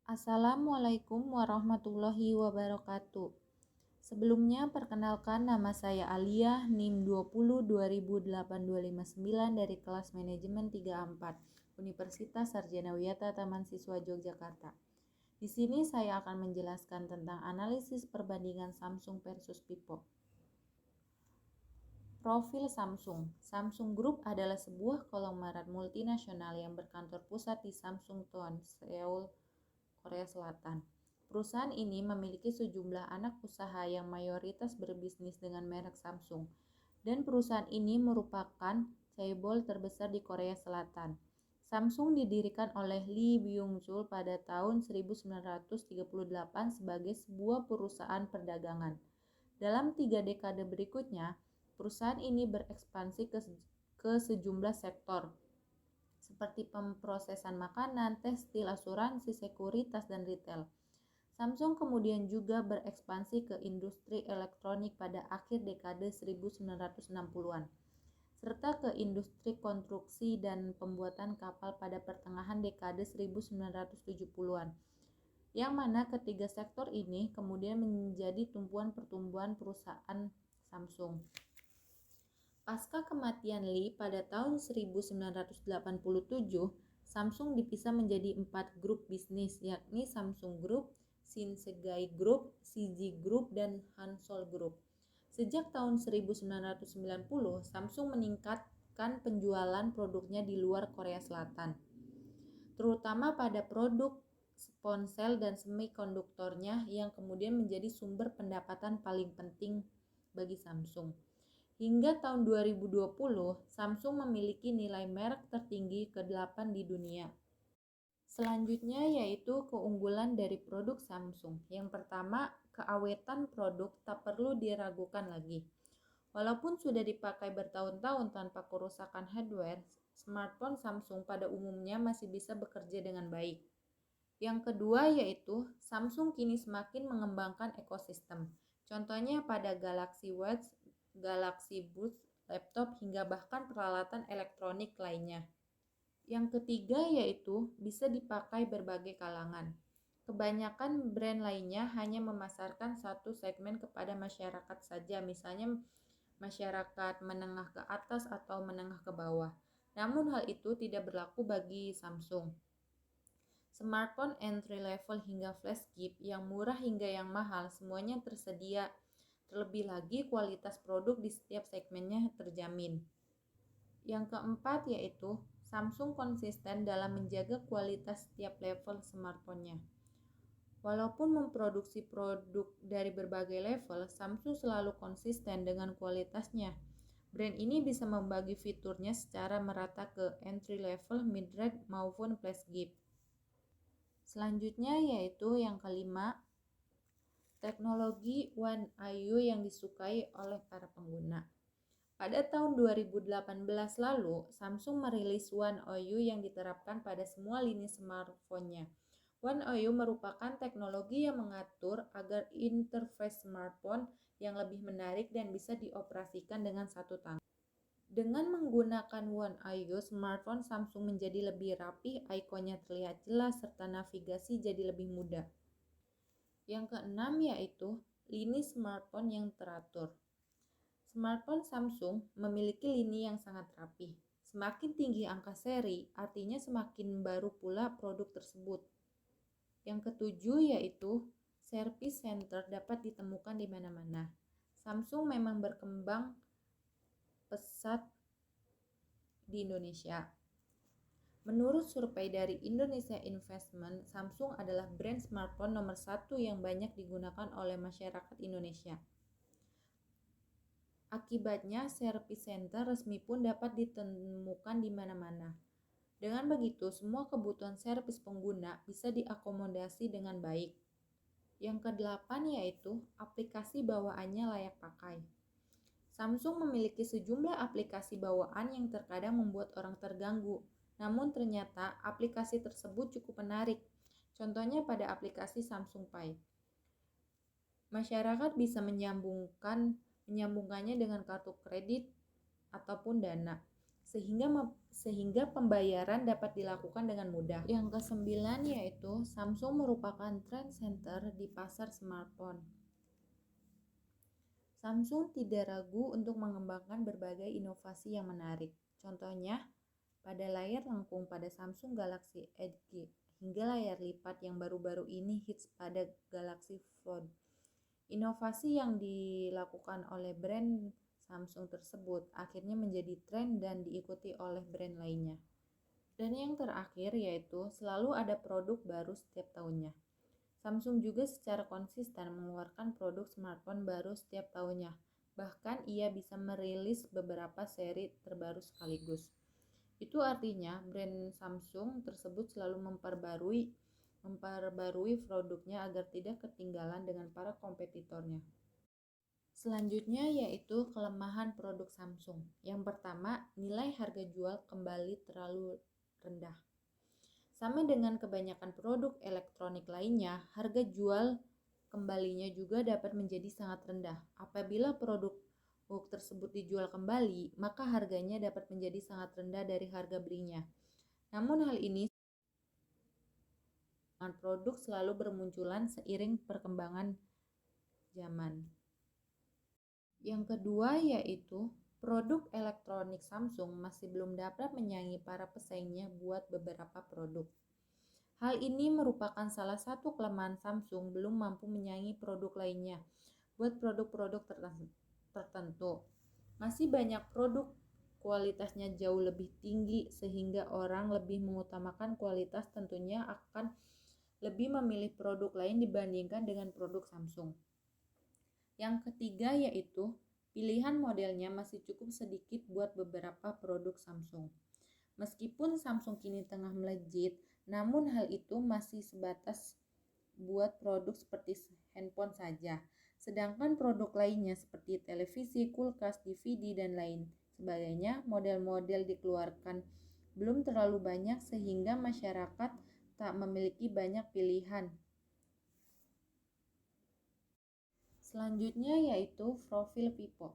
Assalamualaikum warahmatullahi wabarakatuh. Sebelumnya perkenalkan nama saya Aliyah NIM 20202829 dari kelas manajemen 34 Universitas Sarjana Wiyata Taman Siswa Yogyakarta. Di sini saya akan menjelaskan tentang analisis perbandingan Samsung versus Vivo. Profil Samsung. Samsung Group adalah sebuah konglomerat multinasional yang berkantor pusat di Samsungton, Seoul, Korea Selatan. Perusahaan ini memiliki sejumlah anak usaha yang mayoritas berbisnis dengan merek Samsung, dan perusahaan ini merupakan chaebol terbesar di Korea Selatan. Samsung didirikan oleh Lee Byung-chul pada tahun 1938 sebagai sebuah perusahaan perdagangan. Dalam 3 dekade berikutnya, perusahaan ini berekspansi ke sejumlah sektor, seperti pemrosesan makanan, tekstil, asuransi, sekuritas, dan retail. Samsung kemudian juga berekspansi ke industri elektronik pada akhir dekade 1960-an, serta ke industri konstruksi dan pembuatan kapal pada pertengahan dekade 1970-an, yang mana ketiga sektor ini kemudian menjadi tumpuan pertumbuhan perusahaan Samsung. Pasca kematian Lee pada tahun 1987, Samsung dipisah menjadi 4 grup bisnis, yakni Samsung Group, Shinsegae Group, CG Group, dan Hansol Group. Sejak tahun 1990, Samsung meningkatkan penjualan produknya di luar Korea Selatan, terutama pada produk ponsel dan semikonduktornya yang kemudian menjadi sumber pendapatan paling penting bagi Samsung. Hingga tahun 2020, Samsung memiliki nilai merek tertinggi ke-8 di dunia. Selanjutnya yaitu keunggulan dari produk Samsung. Yang pertama, keawetan produk tak perlu diragukan lagi. Walaupun sudah dipakai bertahun-tahun tanpa kerusakan hardware, smartphone Samsung pada umumnya masih bisa bekerja dengan baik. Yang kedua yaitu Samsung kini semakin mengembangkan ekosistem. Contohnya pada Galaxy Watch, Galaxy Buds, laptop, hingga bahkan peralatan elektronik lainnya. Yang ketiga yaitu bisa dipakai berbagai kalangan. Kebanyakan brand lainnya hanya memasarkan satu segmen kepada masyarakat saja, misalnya masyarakat menengah ke atas atau menengah ke bawah. Namun hal itu tidak berlaku bagi Samsung. Smartphone entry level hingga flagship, yang murah hingga yang mahal, semuanya tersedia. Terlebih lagi kualitas produk di setiap segmennya terjamin. Yang keempat yaitu Samsung konsisten dalam menjaga kualitas setiap level smartphone-nya. Walaupun memproduksi produk dari berbagai level, Samsung selalu konsisten dengan kualitasnya. Brand ini bisa membagi fiturnya secara merata ke entry level, mid-range maupun flagship. Selanjutnya yaitu yang kelima, teknologi One UI yang disukai oleh para pengguna. Pada tahun 2018 lalu, Samsung merilis One UI yang diterapkan pada semua lini smartphone-nya. One UI merupakan teknologi yang mengatur agar interface smartphone yang lebih menarik dan bisa dioperasikan dengan satu tangan. Dengan menggunakan One UI, smartphone Samsung menjadi lebih rapi, ikonnya terlihat jelas, serta navigasi jadi lebih mudah. Yang keenam yaitu lini smartphone yang teratur. Smartphone Samsung memiliki lini yang sangat rapi. Semakin tinggi angka seri, artinya semakin baru pula produk tersebut. Yang ketujuh yaitu service center dapat ditemukan di mana-mana. Samsung memang berkembang pesat di Indonesia. Menurut survei dari Indonesia Investment, Samsung adalah brand smartphone nomor 1 yang banyak digunakan oleh masyarakat Indonesia. Akibatnya, service center resmi pun dapat ditemukan di mana-mana. Dengan begitu, semua kebutuhan servis pengguna bisa diakomodasi dengan baik. Yang kedelapan yaitu aplikasi bawaannya layak pakai. Samsung memiliki sejumlah aplikasi bawaan yang terkadang membuat orang terganggu. Namun ternyata aplikasi tersebut cukup menarik. Contohnya pada aplikasi Samsung Pay. Masyarakat bisa menyambungkannya dengan kartu kredit ataupun dana. sehingga pembayaran dapat dilakukan dengan mudah. Yang kesembilan yaitu Samsung merupakan trend center di pasar smartphone. Samsung tidak ragu untuk mengembangkan berbagai inovasi yang menarik. Contohnya, pada layar lengkung pada Samsung Galaxy Edge hingga layar lipat yang baru-baru ini hits pada Galaxy Fold. Inovasi yang dilakukan oleh brand Samsung tersebut akhirnya menjadi tren dan diikuti oleh brand lainnya. Dan yang terakhir yaitu selalu ada produk baru setiap tahunnya. Samsung juga secara konsisten mengeluarkan produk smartphone baru setiap tahunnya. Bahkan ia bisa merilis beberapa seri terbaru sekaligus. Itu artinya brand Samsung tersebut selalu memperbarui produknya agar tidak ketinggalan dengan para kompetitornya. Selanjutnya yaitu kelemahan produk Samsung. Yang pertama, nilai harga jual kembali terlalu rendah. Sama dengan kebanyakan produk elektronik lainnya, harga jual kembalinya juga dapat menjadi sangat rendah. Apabila produk tersebut dijual kembali, maka harganya dapat menjadi sangat rendah dari harga belinya. Namun hal ini produk selalu bermunculan seiring perkembangan zaman. Yang kedua yaitu produk elektronik Samsung masih belum dapat menyaingi para pesaingnya buat beberapa produk. Hal ini merupakan salah satu kelemahan Samsung belum mampu menyaingi produk lainnya buat produk-produk tertentu. Masih banyak produk kualitasnya jauh lebih tinggi sehingga orang lebih mengutamakan kualitas, tentunya akan lebih memilih produk lain dibandingkan dengan produk Samsung. Yang ketiga yaitu pilihan modelnya masih cukup sedikit buat beberapa produk Samsung. Meskipun Samsung kini tengah melejit, namun hal itu masih sebatas buat produk seperti handphone saja. Sedangkan produk lainnya seperti televisi, kulkas, DVD, dan lain sebagainya, model-model dikeluarkan belum terlalu banyak sehingga masyarakat tak memiliki banyak pilihan. Selanjutnya yaitu profil Vivo.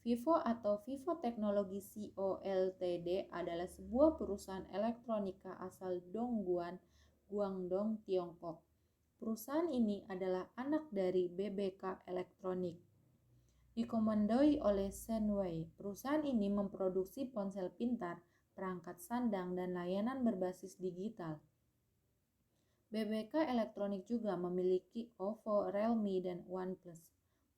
Vivo atau Vivo Technology Co. Ltd adalah sebuah perusahaan elektronika asal Dongguan, Guangdong, Tiongkok. Perusahaan ini adalah anak dari BBK Elektronik. Dikomandoi oleh Shen Wei, perusahaan ini memproduksi ponsel pintar, perangkat sandang, dan layanan berbasis digital. BBK Elektronik juga memiliki OVO, Realme, dan OnePlus.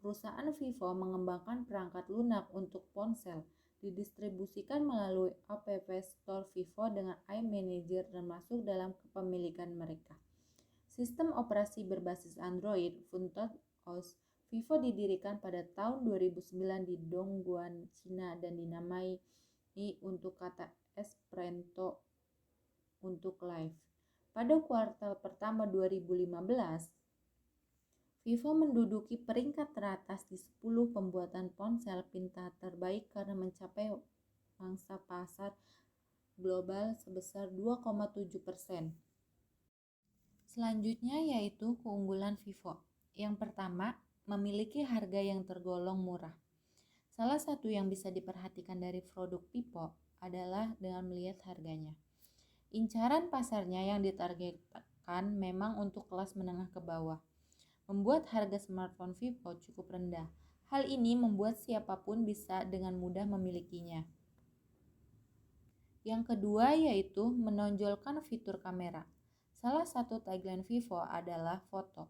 Perusahaan Vivo mengembangkan perangkat lunak untuk ponsel, didistribusikan melalui App Store Vivo dengan iManager dan masuk dalam kepemilikan mereka. Sistem operasi berbasis Android, PhunTouOS, Vivo didirikan pada tahun 2009 di Dongguan, Cina dan dinamai untuk kata Esperanto untuk live. Pada kuartal pertama 2015, Vivo menduduki peringkat teratas di 10 pembuatan ponsel pintar terbaik karena mencapai mangsa pasar global sebesar 2,7%. Selanjutnya yaitu keunggulan Vivo. Yang pertama, memiliki harga yang tergolong murah. Salah satu yang bisa diperhatikan dari produk Vivo adalah dengan melihat harganya. Incaran pasarnya yang ditargetkan memang untuk kelas menengah ke bawah, membuat harga smartphone Vivo cukup rendah. Hal ini membuat siapapun bisa dengan mudah memilikinya. Yang kedua yaitu menonjolkan fitur kamera. Salah satu tagline Vivo adalah foto.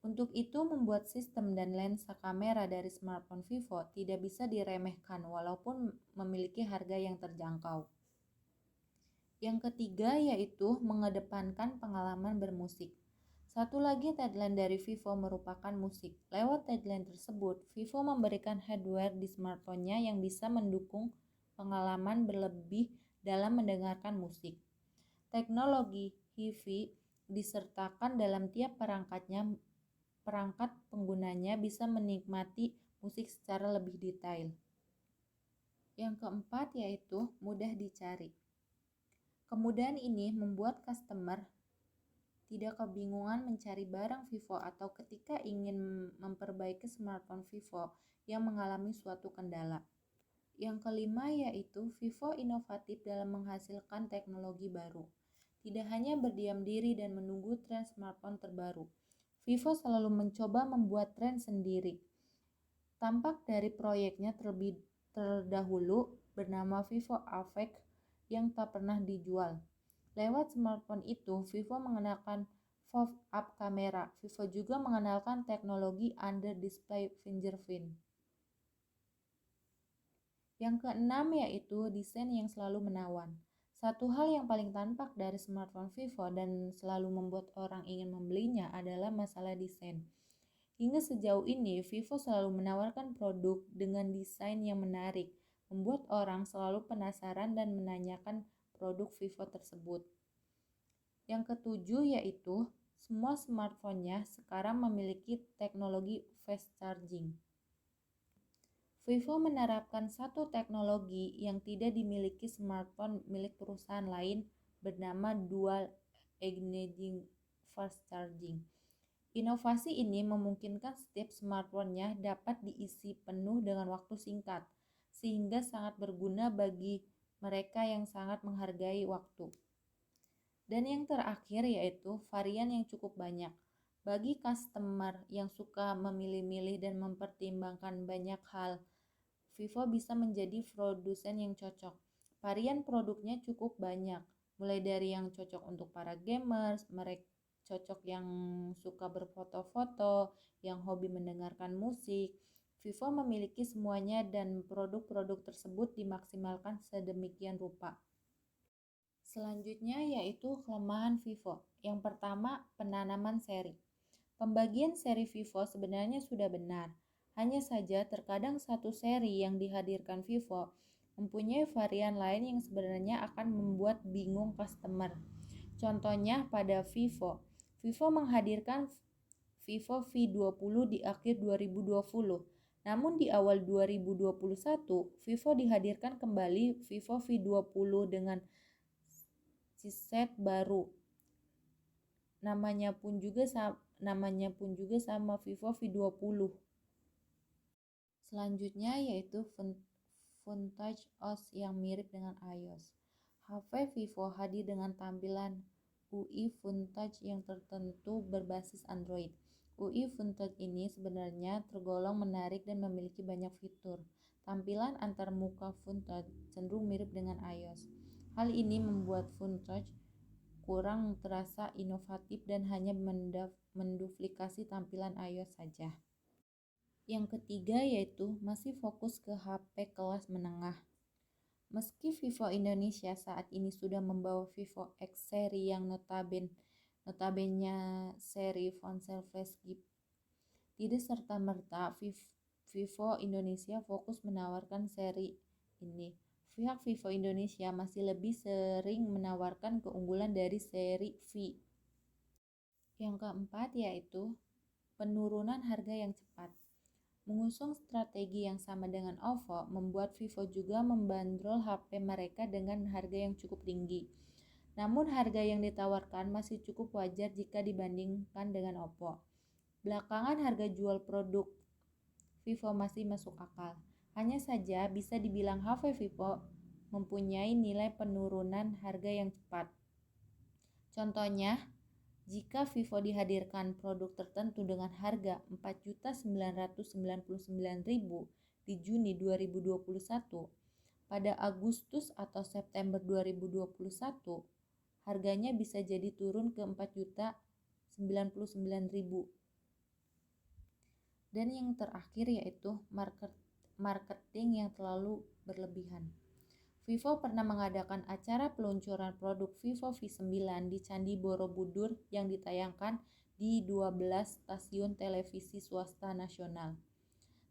Untuk itu membuat sistem dan lensa kamera dari smartphone Vivo tidak bisa diremehkan walaupun memiliki harga yang terjangkau. Yang ketiga yaitu mengedepankan pengalaman bermusik. Satu lagi tagline dari Vivo merupakan musik. Lewat tagline tersebut, Vivo memberikan hardware di smartphone-nya yang bisa mendukung pengalaman berlebih dalam mendengarkan musik. Teknologi HiFi disertakan dalam tiap perangkat penggunanya bisa menikmati musik secara lebih detail. Yang keempat yaitu mudah dicari. Kemudahan ini membuat customer tidak kebingungan mencari barang Vivo atau ketika ingin memperbaiki smartphone Vivo yang mengalami suatu kendala. Yang kelima yaitu Vivo inovatif dalam menghasilkan teknologi baru. Tidak hanya berdiam diri dan menunggu tren smartphone terbaru, Vivo selalu mencoba membuat tren sendiri. Tampak dari proyeknya terlebih terdahulu bernama Vivo Affect yang tak pernah dijual. Lewat smartphone itu, Vivo mengenalkan pop-up kamera. Vivo juga mengenalkan teknologi under display fingerprint. Yang keenam yaitu desain yang selalu menawan. Satu hal yang paling tampak dari smartphone Vivo dan selalu membuat orang ingin membelinya adalah masalah desain. Hingga sejauh ini, Vivo selalu menawarkan produk dengan desain yang menarik, membuat orang selalu penasaran dan menanyakan produk Vivo tersebut. Yang ketujuh yaitu semua smartphone-nya sekarang memiliki teknologi fast charging. Vivo menerapkan satu teknologi yang tidak dimiliki smartphone milik perusahaan lain bernama Dual Engaging Fast Charging. Inovasi ini memungkinkan setiap smartphone-nya dapat diisi penuh dengan waktu singkat, sehingga sangat berguna bagi mereka yang sangat menghargai waktu. Dan yang terakhir yaitu varian yang cukup banyak. Bagi customer yang suka memilih-milih dan mempertimbangkan banyak hal, Vivo bisa menjadi produsen yang cocok. Varian produknya cukup banyak, mulai dari yang cocok untuk para gamers, mereka cocok yang suka berfoto-foto, yang hobi mendengarkan musik. Vivo memiliki semuanya dan produk-produk tersebut dimaksimalkan sedemikian rupa. Selanjutnya yaitu kelemahan Vivo. Yang pertama, penanaman seri. Pembagian seri Vivo sebenarnya sudah benar. Hanya saja terkadang satu seri yang dihadirkan Vivo mempunyai varian lain yang sebenarnya akan membuat bingung customer. Contohnya pada Vivo. Vivo menghadirkan Vivo V20 di akhir 2020. Namun di awal 2021, Vivo dihadirkan kembali Vivo V20 dengan chipset baru. Namanya pun juga sama Vivo V20. Selanjutnya yaitu Vintage OS yang mirip dengan iOS. HP Vivo hadir dengan tampilan UI Vintage yang tertentu berbasis Android. UI Vintage ini sebenarnya tergolong menarik dan memiliki banyak fitur. Tampilan antarmuka Vintage cenderung mirip dengan iOS. Hal ini membuat Vintage kurang terasa inovatif dan hanya menduplikasi tampilan iOS saja. Yang ketiga yaitu masih fokus ke HP kelas menengah. Meski Vivo Indonesia saat ini sudah membawa Vivo X seri yang notabene seri ponsel flagship, tidak serta-merta Vivo Indonesia fokus menawarkan seri ini. Pihak Vivo Indonesia masih lebih sering menawarkan keunggulan dari seri V. Yang keempat yaitu penurunan harga yang cepat. Mengusung strategi yang sama dengan OVO, membuat Vivo juga membandrol HP mereka dengan harga yang cukup tinggi. Namun harga yang ditawarkan masih cukup wajar jika dibandingkan dengan OPPO. Belakangan harga jual produk Vivo masih masuk akal. Hanya saja bisa dibilang HP Vivo mempunyai nilai penurunan harga yang cepat. Contohnya, jika Vivo dihadirkan produk tertentu dengan harga Rp4.999.000 di Juni 2021, pada Agustus atau September 2021, harganya bisa jadi turun ke Rp4.099.000. Dan yang terakhir yaitu marketing yang terlalu berlebihan. Vivo pernah mengadakan acara peluncuran produk Vivo V9 di Candi Borobudur yang ditayangkan di 12 stasiun televisi swasta nasional.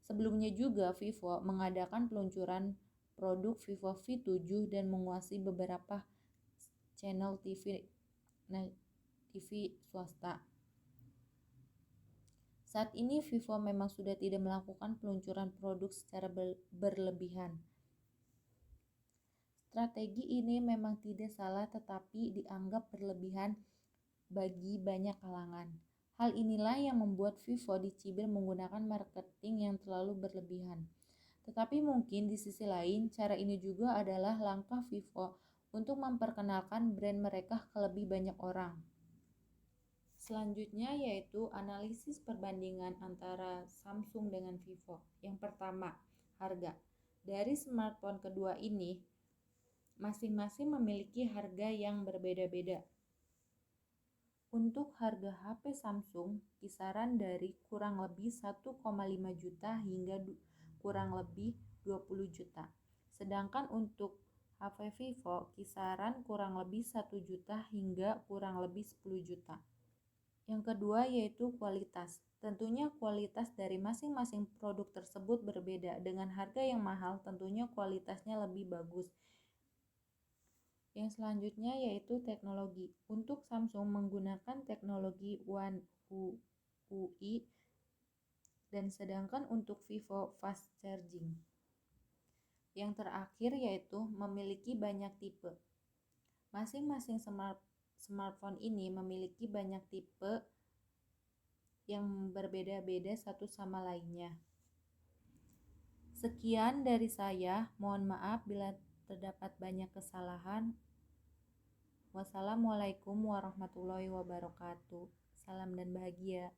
Sebelumnya juga Vivo mengadakan peluncuran produk Vivo V7 dan menguasai beberapa channel TV swasta. Saat ini Vivo memang sudah tidak melakukan peluncuran produk secara berlebihan. Strategi ini memang tidak salah tetapi dianggap berlebihan bagi banyak kalangan. Hal inilah yang membuat Vivo dicibir menggunakan marketing yang terlalu berlebihan. Tetapi mungkin di sisi lain, cara ini juga adalah langkah Vivo untuk memperkenalkan brand mereka ke lebih banyak orang. Selanjutnya yaitu analisis perbandingan antara Samsung dengan Vivo. Yang pertama, harga. Dari smartphone kedua ini, masing-masing memiliki harga yang berbeda-beda. Untuk harga HP Samsung, kisaran dari kurang lebih 1,5 juta hingga kurang lebih 20 juta. Sedangkan untuk HP Vivo, kisaran kurang lebih 1 juta hingga kurang lebih 10 juta. Yang kedua yaitu kualitas. Tentunya kualitas dari masing-masing produk tersebut berbeda. Dengan harga yang mahal, tentunya kualitasnya lebih bagus. Yang selanjutnya yaitu teknologi. Untuk Samsung menggunakan teknologi One UI dan sedangkan untuk Vivo fast charging. Yang terakhir yaitu memiliki banyak tipe. Masing-masing smartphone ini memiliki banyak tipe yang berbeda-beda satu sama lainnya. Sekian dari saya, mohon maaf bila terdapat banyak kesalahan. Wassalamualaikum warahmatullahi wabarakatuh. Salam dan bahagia.